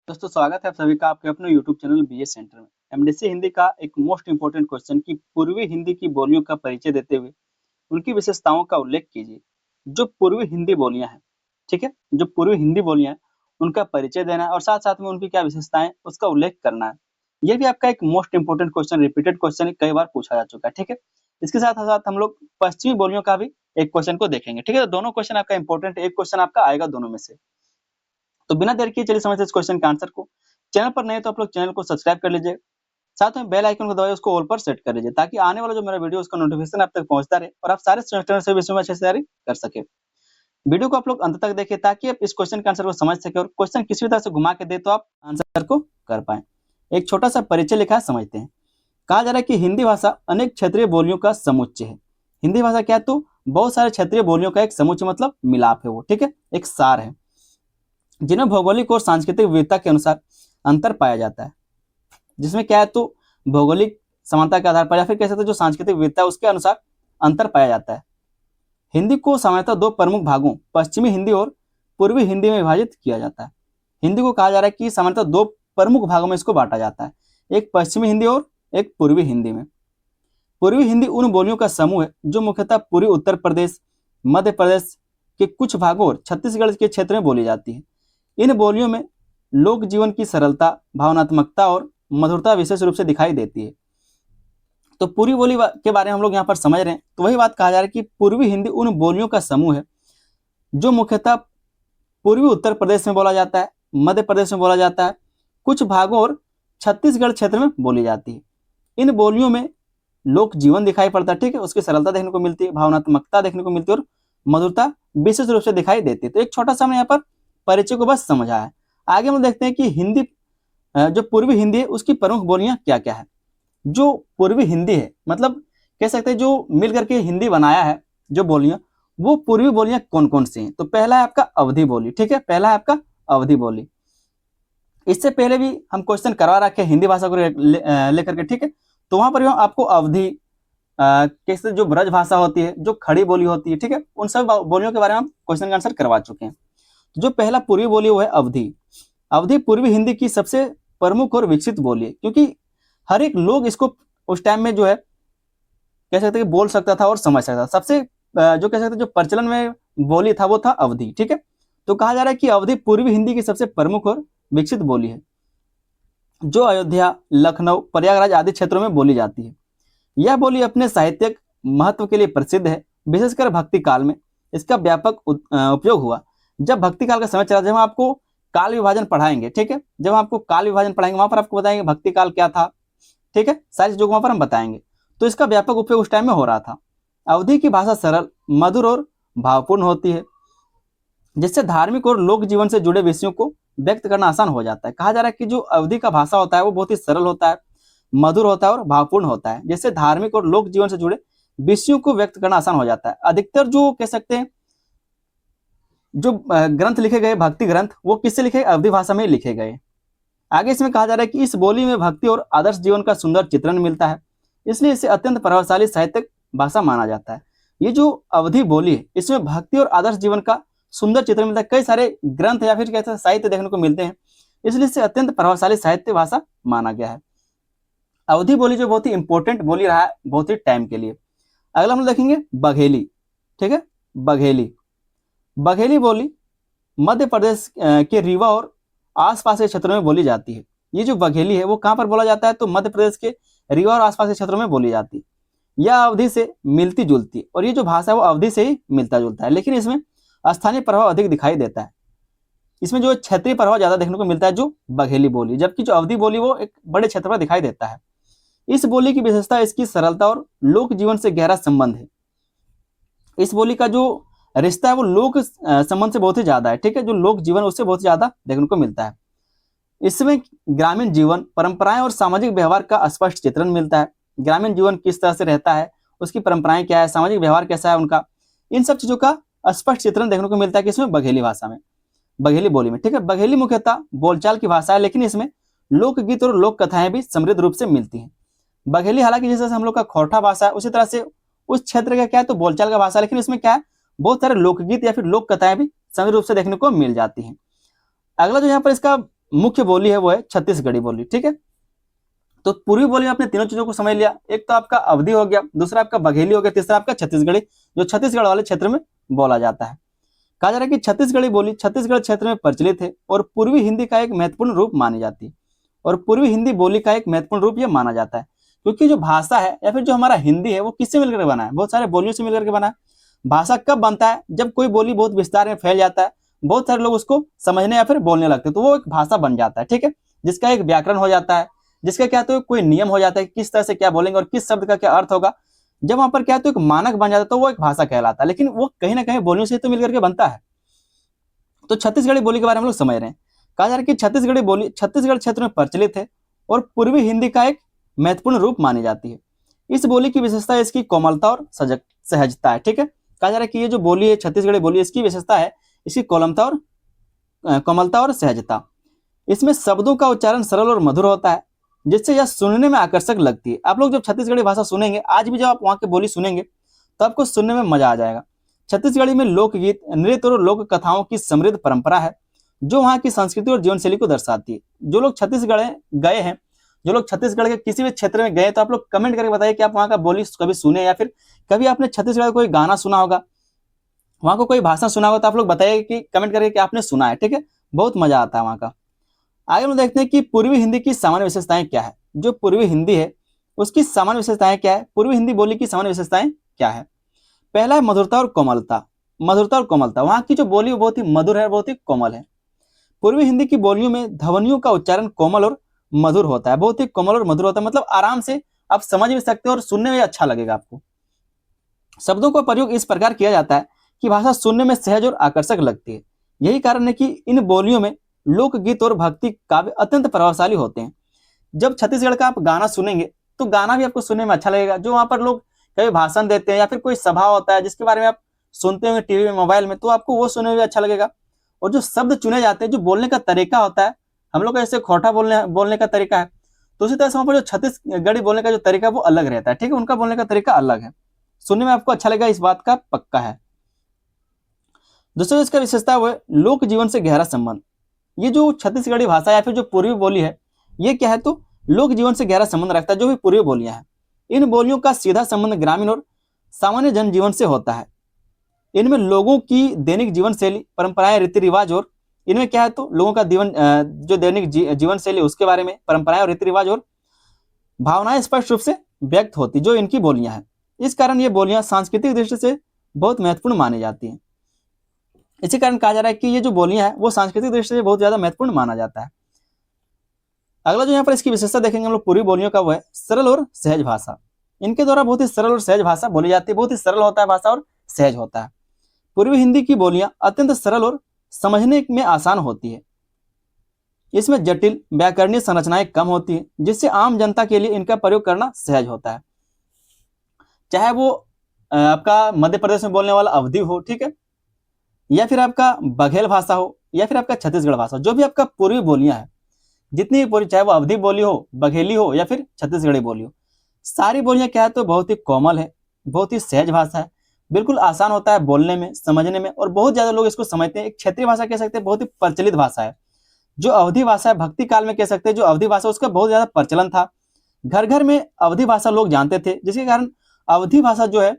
दोस्तों स्वागत है आप सभी का आपके अपने YouTube चैनल बीए सेंटर में। एमडीसी हिंदी का एक मोस्ट इंपोर्टेंट क्वेश्चन की पूर्वी हिंदी की बोलियों का परिचय देते हुए उनकी विशेषताओं का उल्लेख कीजिए। जो पूर्वी हिंदी बोलियां हैं, ठीक है, जो पूर्वी हिंदी बोलियां हैं, उनका परिचय देना है और साथ साथ में उनकी क्या विशेषताएं उसका उल्लेख करना है। ये भी आपका एक most important question, repeated question कई बार पूछा जा चुका है, ठीक है। इसके साथ साथ हम लोग पश्चिमी बोलियों का भी एक क्वेश्चन को देखेंगे, ठीक है। तो दोनों क्वेश्चन आपका इंपॉर्टेंट, एक क्वेश्चन आपका आएगा दोनों में से। तो बिना देर किए चलिए समझते हैं इस क्वेश्चन के आंसर को। चैनल पर नए तो आप लोग चैनल को सब्सक्राइब कर लीजिए, साथ में बेल आइकन को दबाइए, उसको ऑल पर सेट कर लीजिए ताकि आने वाला जो मेरा वीडियो उसका नोटिफिकेशन आप तक पहुंचता रहे और आप सारे सेमेस्टर से विषयों में अच्छे से तैयारी कर सके। वीडियो को आप लोग अंत तक देखिए ताकि आप इस क्वेश्चन के आंसर को समझ सके और क्वेश्चन किसी भी तरह से घुमा के दे तो आप आंसर को कर पाए। एक छोटा सा परिचय लिखा है, समझते हैं। कहा जा रहा है कि हिंदी भाषा अनेक क्षेत्रीय बोलियों का समुच्चय है। हिंदी भाषा क्या है? तो बहुत सारे क्षेत्रीय बोलियों का एक समुच्चय, मतलब मिलाप है वो, ठीक है, एक सार है जिन्हें भौगोलिक और सांस्कृतिक विविधता के अनुसार अंतर पाया जाता है। जिसमें क्या है, तो भौगोलिक समानता के आधार पर या फिर कह सकते हैं जो सांस्कृतिक विविधता है उसके अनुसार अंतर पाया जाता है। हिंदी को सामान्यतः दो प्रमुख भागों, पश्चिमी हिंदी और पूर्वी हिंदी में विभाजित किया जाता है। हिंदी को कहा जा रहा है कि सामान्यतः दो प्रमुख भागों में इसको बांटा जाता है, एक पश्चिमी हिंदी और एक पूर्वी हिंदी में। पूर्वी हिंदी उन बोलियों का समूह है जो मुख्यतः पूर्वी उत्तर प्रदेश, मध्य प्रदेश के कुछ भागों और छत्तीसगढ़ के क्षेत्र में बोली जाती है। इन बोलियों में लोक जीवन की सरलता, भावनात्मकता और मधुरता विशेष रूप से दिखाई देती है। तो पूर्वी बोली के बारे में हम लोग यहाँ पर समझ रहे हैं, तो वही बात कहा जा रहा है कि पूर्वी हिंदी उन बोलियों का समूह है जो मुख्यतः पूर्वी उत्तर प्रदेश में बोला जाता है, मध्य प्रदेश में बोला जाता है, कुछ भागों और छत्तीसगढ़ क्षेत्र में बोली जाती है। इन बोलियों में लोक जीवन दिखाई पड़ता है, ठीक है, उसकी सरलता देखने को मिलती है, भावनात्मकता देखने को मिलती है और मधुरता विशेष रूप से दिखाई देती है। तो एक छोटा सा हमने यहाँ पर परिचय को बस समझा है। आगे हम देखते हैं कि हिंदी जो पूर्वी हिंदी है उसकी प्रमुख बोलियां क्या क्या है। जो पूर्वी हिंदी है, मतलब कह सकते हैं जो मिल करके हिंदी बनाया है जो बोलियां, वो पूर्वी बोलियां कौन कौन सी हैं। तो पहला है आपका अवधी बोली, ठीक है, पहला है आपका अवधी बोली। इससे पहले भी हम क्वेश्चन करवा रखे हिंदी भाषा को लेकर के, ठीक है। तो वहां पर आपको अवधी कैसे जो ब्रज भाषा होती है, जो खड़ी बोली होती है, ठीक है, उन सब बोलियों के बारे में हम क्वेश्चन का आंसर करवा चुके हैं। जो पहला पूर्वी बोली वो है अवधी। अवधी पूर्वी हिंदी की सबसे प्रमुख और विकसित बोली है, क्योंकि हर एक लोग इसको उस टाइम में जो है कह सकते हैं बोल सकता था और समझ सकता था। सबसे जो कह सकते जो प्रचलन में बोली था वो था अवधी, ठीक है। तो कहा जा रहा है कि अवधी पूर्वी हिंदी की सबसे प्रमुख और विकसित बोली है जो अयोध्या, लखनऊ, प्रयागराज आदि क्षेत्रों में बोली जाती है। यह बोली अपने साहित्यिक महत्व के लिए प्रसिद्ध है, विशेषकर भक्ति काल में इसका व्यापक उपयोग हुआ। जब भक्ति काल का समय चला, जब आपको काल विभाजन पढ़ाएंगे, ठीक है, जब आपको काल विभाजन पढ़ाएंगे वहां पर आपको बताएंगे भक्ति काल क्या था, ठीक है, सारी चीजों को वहां पर हम बताएंगे। तो इसका व्यापक उपयोग उस टाइम में हो रहा था। अवधी की भाषा सरल, मधुर और भावपूर्ण होती है, जिससे धार्मिक और लोक जीवन से जुड़े विषयों को व्यक्त करना आसान हो जाता है। कहा जा रहा है कि जो अवधी का भाषा होता है वो बहुत ही सरल होता है, मधुर होता है और भावपूर्ण होता है, जिससे धार्मिक और लोक जीवन से जुड़े विषयों को व्यक्त करना आसान हो जाता है। अधिकतर जो कह सकते हैं जो ग्रंथ लिखे गए, भक्ति ग्रंथ, वो किससे लिखे? अवधी भाषा में लिखे गए। आगे इसमें कहा जा रहा है कि इस बोली में भक्ति और आदर्श जीवन का सुंदर चित्रण मिलता है, इसलिए इसे अत्यंत प्रभावशाली साहित्यिक भाषा माना जाता है। ये जो अवधी बोली है इसमें भक्ति और आदर्श जीवन का सुंदर चित्रण मिलता है, कई सारे ग्रंथ या फिर कहते हैं साहित्य देखने को मिलते हैं, इसलिए इसे अत्यंत प्रभावशाली साहित्य भाषा माना गया है। अवधी बोली जो बहुत ही इंपॉर्टेंट बोली रहा है बहुत ही टाइम के लिए। अगला हम देखेंगे बघेली, ठीक है, बघेली। बघेली बोली मध्य प्रदेश के रीवा और आसपास के क्षेत्रों में बोली जाती है। ये जो बघेली है वो कहाँ पर बोला जाता है? तो मध्य प्रदेश के रीवा और आसपास के क्षेत्रों में बोली जाती है। यह अवधि से मिलती जुलती है और ये जो भाषा है वो अवधि से ही मिलता जुलता है, लेकिन इसमें स्थानीय प्रभाव अधिक दिखाई देता है। इसमें जो क्षेत्रीय प्रभाव ज्यादा देखने को मिलता है जो बघेली बोली, जबकि जो अवधी बोली वो एक बड़े क्षेत्र पर दिखाई देता है। इस बोली की विशेषता इसकी सरलता और लोक जीवन से गहरा संबंध है। इस बोली का जो रिश्ता है वो लोक संबंध से बहुत ही ज्यादा है, ठीक है, जो लोक जीवन उससे बहुत ज्यादा देखने को मिलता है। इसमें ग्रामीण जीवन, परंपराएं और सामाजिक व्यवहार का स्पष्ट चित्रण मिलता है। ग्रामीण जीवन किस तरह से रहता है, उसकी परंपराएं क्या है, सामाजिक व्यवहार कैसा है उनका, इन सब चीजों का स्पष्ट चित्रण देखने को मिलता है किसमें? बघेली भाषा में, बघेली बोली में, ठीक है। बघेली मुख्यतः बोलचाल की भाषा है, लेकिन इसमें लोकगीत और लोक कथाएं भी समृद्ध रूप से मिलती हैं। बघेली हालांकि जैसे हम लोग का खोरठा भाषा है उसी तरह से उस क्षेत्र का क्या है तो बोलचाल का भाषा, लेकिन इसमें क्या है बहुत सारे लोकगीत या फिर लोक कथाएं भी समृद्ध रूप से देखने को मिल जाती हैं। अगला जो यहाँ पर इसका मुख्य बोली है वो है छत्तीसगढ़ी बोली। ठीक है, तो पूर्वी बोली में आपने तीनों चीजों को समझ लिया। एक तो आपका अवधी हो गया, दूसरा आपका बघेली हो गया, तीसरा आपका छत्तीसगढ़ी जो छत्तीसगढ़ वाले क्षेत्र में बोला जाता है। कहा जा रहा है कि छत्तीसगढ़ी बोली छत्तीसगढ़ क्षेत्र में प्रचलित है और पूर्वी हिंदी का एक महत्वपूर्ण रूप मानी जाती है। और पूर्वी हिंदी बोली का एक महत्वपूर्ण रूप यह माना जाता है क्योंकि जो भाषा है या फिर जो हमारा हिंदी है वो किससे मिलकर बना है, बहुत सारे बोलियों से मिलकर के बना है। भाषा कब बनता है, जब कोई बोली बहुत विस्तार में फैल जाता है, बहुत सारे लोग उसको समझने या फिर बोलने लगते हैं, तो वो एक भाषा बन जाता है। ठीक है, जिसका एक व्याकरण हो जाता है, जिसका क्या तो कोई नियम हो जाता है किस तरह से क्या बोलेंगे और किस शब्द का क्या अर्थ होगा। जब वहां पर क्या तो एक मानक बन जाता है तो वो एक भाषा कहलाता है, लेकिन वो कहीं ना कहीं बोलियों से तो मिलकर के बनता है। तो छत्तीसगढ़ी बोली के बारे में हम लोग समझ रहे हैं। कहा जा रहा है कि छत्तीसगढ़ी बोली छत्तीसगढ़ क्षेत्र में प्रचलित है और पूर्वी हिंदी का एक महत्वपूर्ण रूप मानी जाती है। इस बोली की विशेषता इसकी कोमलता और सहजता है। ठीक है, कहा जा रहा है कि ये जो बोली है छत्तीसगढ़ी बोली, इसकी विशेषता है इसकी कोमलता और सहजता। इसमें शब्दों का उच्चारण सरल और मधुर होता है जिससे यह सुनने में आकर्षक लगती है। आप लोग जब छत्तीसगढ़ी भाषा सुनेंगे, आज भी जब आप वहां की बोली सुनेंगे तो आपको सुनने में मजा आ जाएगा। छत्तीसगढ़ी में लोकगीत, नृत्य और लोक कथाओं की समृद्ध परंपरा है जो वहां की संस्कृति और जीवन शैली को दर्शाती है। जो लोग छत्तीसगढ़ गए हैं, जो लोग छत्तीसगढ़ के किसी भी क्षेत्र में गए, तो आप लोग कमेंट करके बताइए कि आप वहां का बोली कभी सुने या फिर कभी आपने छत्तीसगढ़ का कोई गाना सुना होगा, वहां को कोई भाषण सुना होगा, तो आप लोग बताइए कि कमेंट करके कि आपने सुना है। ठीक है, बहुत मजा आता है वहां का। आगे हम देखते हैं कि पूर्वी हिंदी की सामान्य विशेषताएं क्या है। जो पूर्वी हिंदी है उसकी सामान्य विशेषताएं क्या है, पूर्वी हिंदी बोली की सामान्य विशेषताएं क्या है। पहला है मधुरता और कोमलता। मधुरता और कोमलता, वहां की जो बोली बहुत ही मधुर है, बहुत ही कोमल है। पूर्वी हिंदी की बोलियों में ध्वनियों का उच्चारण कोमल और मधुर होता है, बहुत ही कोमल और मधुर होता है, मतलब आराम से आप समझ भी सकते हो और सुनने में अच्छा लगेगा आपको। शब्दों का प्रयोग इस प्रकार किया जाता है कि भाषा सुनने में सहज और आकर्षक लगती है। यही कारण है कि इन बोलियों में लोकगीत और भक्ति काव्य अत्यंत प्रभावशाली होते हैं। जब छत्तीसगढ़ का आप गाना सुनेंगे तो गाना भी आपको सुनने में अच्छा लगेगा। जो वहां पर लोग कभी भाषण देते हैं या फिर कोई सभा होता है जिसके बारे में आप सुनते होंगे टीवी में, मोबाइल में, तो आपको वो सुनने में भी अच्छा लगेगा। और जो शब्द चुने जाते हैं, जो बोलने का तरीका होता है, हम लोग का जैसे खोटा बोलने का तरीका है, तो उसी तरह से वहां पर जो छत्तीसगढ़ी बोलने का जो तरीका है वो अलग रहता है। ठीक है, उनका बोलने का तरीका अलग है, सुनने में आपको अच्छा लगेगा, इस बात का पक्का है। दोस्तों इसका विशेषता वो है लोक जीवन से गहरा संबंध। ये जो छत्तीसगढ़ी भाषा या फिर जो पूर्वी बोली है, ये क्या है तो लोक जीवन से गहरा संबंध रखता है। जो भी पूर्वी बोलियां हैं, इन बोलियों का सीधा संबंध ग्रामीण और सामान्य जनजीवन से होता है। इनमें लोगों की दैनिक जीवन शैली, परंपराएं, रीति रिवाज और इनमें क्या है तो लोगों का जो दैनिक जीवन शैली उसके बारे में, परंपराएं और रीति रिवाज और भावनाएं स्पष्ट रूप से व्यक्त होती जो इनकी बोलियां हैं। इस कारण ये बोलियां सांस्कृतिक दृष्टि से बहुत महत्वपूर्ण मानी जाती हैं। इसी कारण कहा जा रहा है कि ये जो बोलियां हैं वो सांस्कृतिक दृष्टि से बहुत ज्यादा महत्वपूर्ण माना जाता है। अगला जो यहाँ पर इसकी विशेषता देखेंगे हम लोग पूर्वी बोलियों का, वो है सरल और सहज भाषा। इनके द्वारा बहुत ही सरल और सहज भाषा बोली जाती है, बहुत ही सरल होता है भाषा और सहज होता है। पूर्वी हिंदी की बोलियां अत्यंत सरल और समझने में आसान होती है। इसमें जटिल व्याकरणीय संरचनाएं कम होती है जिससे आम जनता के लिए इनका प्रयोग करना सहज होता है। चाहे वो आपका मध्य प्रदेश में बोलने वाला अवधी हो, ठीक है, या फिर आपका बघेल भाषा हो, या फिर आपका छत्तीसगढ़ भाषा, जो भी आपका पूर्वी बोलियां है, जितनी भी बोली, चाहे वो अवधी बोली हो, बघेली हो या फिर छत्तीसगढ़ी बोली हो, सारी बोलियां क्या है तो बहुत ही कोमल है, बहुत ही सहज भाषा है, बिल्कुल आसान होता है बोलने में, समझने में, और बहुत ज्यादा लोग इसको समझते हैं। एक क्षेत्रीय भाषा कह सकते हैं, बहुत ही प्रचलित भाषा है। जो अवधी भाषा है, भक्ति काल में कह सकते हैं जो अवधी भाषा उसका बहुत ज्यादा प्रचलन था, घर घर में अवधी भाषा लोग जानते थे, जिसके कारण अवधी भाषा जो है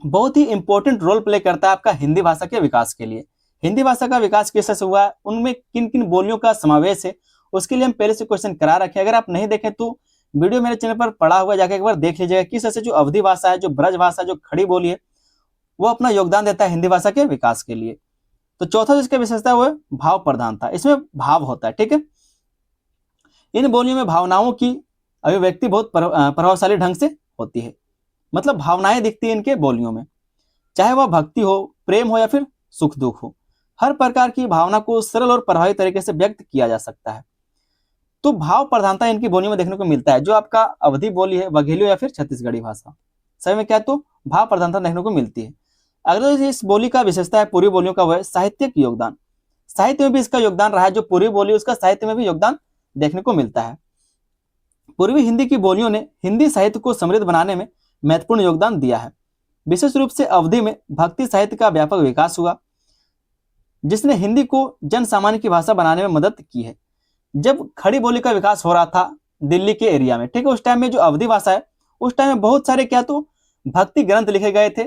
बहुत ही इंपॉर्टेंट रोल प्ले करता है आपका हिंदी भाषा के विकास के लिए। हिंदी भाषा का विकास किस तरह से हुआ, उनमें किन किन बोलियों का समावेश है, उसके लिए हम पहले से क्वेश्चन करा रखे। अगर आप नहीं देखें तो वीडियो मेरे चैनल पर पड़ा हुआ, जाकर एक बार देख लीजिएगा किस तरह से जो अवधी भाषा है, जो ब्रज भाषा, जो खड़ी बोली है, वो अपना योगदान देता है हिंदी भाषा के विकास के लिए। तो चौथा जिसकी विशेषता है वो है भाव प्रधानता। इसमें भाव होता है, ठीक है। इन बोलियों में भावनाओं की अभिव्यक्ति बहुत प्रभावशाली ढंग से होती है, मतलब भावनाएं दिखती है इनके बोलियों में, चाहे वह भक्ति हो, प्रेम हो या फिर सुख दुख हो, हर प्रकार की भावना को सरल और प्रभावी तरीके से व्यक्त किया जा सकता है। तो भाव प्रधानता इनकी बोलियों में देखने को मिलता है। जो आपका अवधी बोली है, बघेली या फिर छत्तीसगढ़ी भाषा, सही में क्या है तो भाव प्रधानता देखने को मिलती है। अगला इस बोली का विशेषता है पूर्वी बोलियों का, वह है साहित्यिक योगदान। साहित्य में भी इसका योगदान रहा है। जो पूर्वी बोली उसका साहित्य में भी योगदान देखने को मिलता है। पूर्वी हिंदी की बोलियों ने हिंदी साहित्य को समृद्ध बनाने में महत्वपूर्ण योगदान दिया है। विशेष रूप से अवधि में भक्ति साहित्य का व्यापक विकास हुआ, जिसने हिंदी को जन सामान्य की भाषा बनाने में मदद की है। जब खड़ी बोली का विकास हो रहा था दिल्ली के एरिया में, ठीक है, उस टाइम में जो अवधी भाषा है, उस टाइम में बहुत सारे क्या तो भक्ति ग्रंथ लिखे गए थे,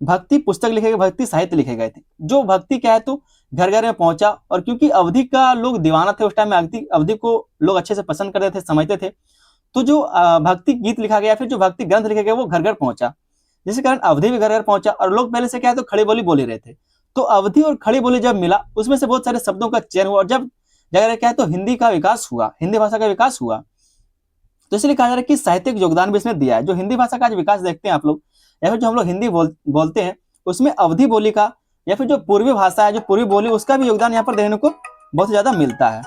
भक्ति पुस्तक लिखे गए, भक्ति साहित्य लिखे गए थे। जो भक्ति क्या है तो घर घर में पहुंचा, और क्योंकि अवधि का लोग दीवाना थे उस टाइम में, अवधि को लोग अच्छे से पसंद करते थे, समझते थे, तो जो भक्ति गीत लिखा गया, फिर जो भक्ति ग्रंथ लिखे गए वो घर घर पहुंचा, जिसके कारण अवधि भी घर घर पहुंचा। और लोग पहले से क्या है तो खड़ी बोली बोल ही रहे थे, तो अवधि और खड़ी बोली जब मिला उसमें से बहुत सारे शब्दों का चयन हुआ, और जब जगह क्या है तो हिंदी का विकास हुआ, हिंदी भाषा का विकास हुआ, तो इसलिए कहा जा रहा है कि साहित्यिक योगदान भी इसने दिया है। जो हिंदी भाषा का आज विकास देखते हैं आप लोग, या फिर जो हम लोग हिंदी बोलते हैं, उसमें अवधि बोली का या फिर जो पूर्वी भाषा है, जो पूर्वी बोली, उसका भी योगदान यहाँ पर देखने को बहुत ज्यादा मिलता है।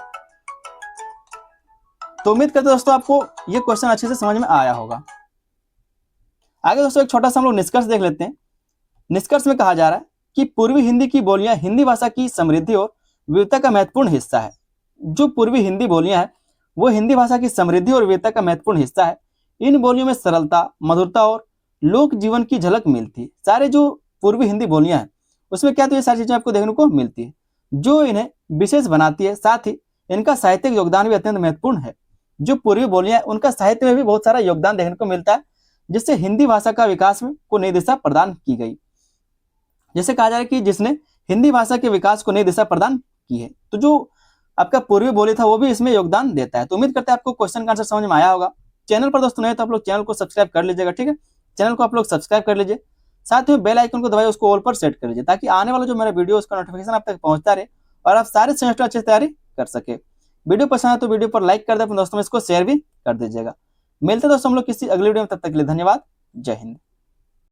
तो उम्मीद करते दोस्तों आपको ये क्वेश्चन अच्छे से समझ में आया होगा। आगे दोस्तों एक छोटा सा हम लोग निष्कर्ष देख लेते हैं। निष्कर्ष में कहा जा रहा है कि पूर्वी हिंदी की बोलियां हिंदी भाषा की समृद्धि और विविधता का महत्वपूर्ण हिस्सा है। जो पूर्वी हिंदी बोलियां हैं वो हिंदी भाषा की समृद्धि और विविधता का महत्वपूर्ण हिस्सा है। इन बोलियों में सरलता, मधुरता और लोक जीवन की झलक मिलती है। सारे जो पूर्वी हिंदी बोलियां हैं उसमें क्या तो ये सारी चीजें आपको देखने को मिलती है, जो इन्हें विशेष बनाती है। साथ ही इनका साहित्यिक योगदान भी अत्यंत महत्वपूर्ण है। जो पूर्वी बोलियां हैं उनका साहित्य में भी बहुत सारा योगदान देखने को मिलता है, जिससे हिंदी भाषा का विकास में को नई दिशा प्रदान की गई। जैसे कहा जा रहा है कि जिसने हिंदी भाषा के विकास को नई दिशा प्रदान की है, तो जो आपका पूर्वी बोली था वो भी इसमें योगदान देता है। तो उम्मीद करते हैं आपको क्वेश्चन का आंसर समझ में आया होगा। चैनल पर दोस्तों नए तो आप लोग चैनल को सब्सक्राइब कर लीजिएगा, ठीक है, चैनल को आप लोग सब्सक्राइब कर लीजिए, साथ में बेल आइकन को दबाइए, उसको ऑल पर सेट कर लीजिए, ताकि आने वाला जो मेरा वीडियो उसका नोटिफिकेशन आप तक पहुंचता रहे और आप सारे सेमेस्टर अच्छे से तैयारी कर सके। वीडियो पसंद है तो वीडियो पर लाइक कर दे, अपने दोस्तों में इसको शेयर भी कर दीजिएगा। मिलते दोस्तों हम लोग किसी अगले वीडियो में, तब तक के लिए धन्यवाद। जय हिंद।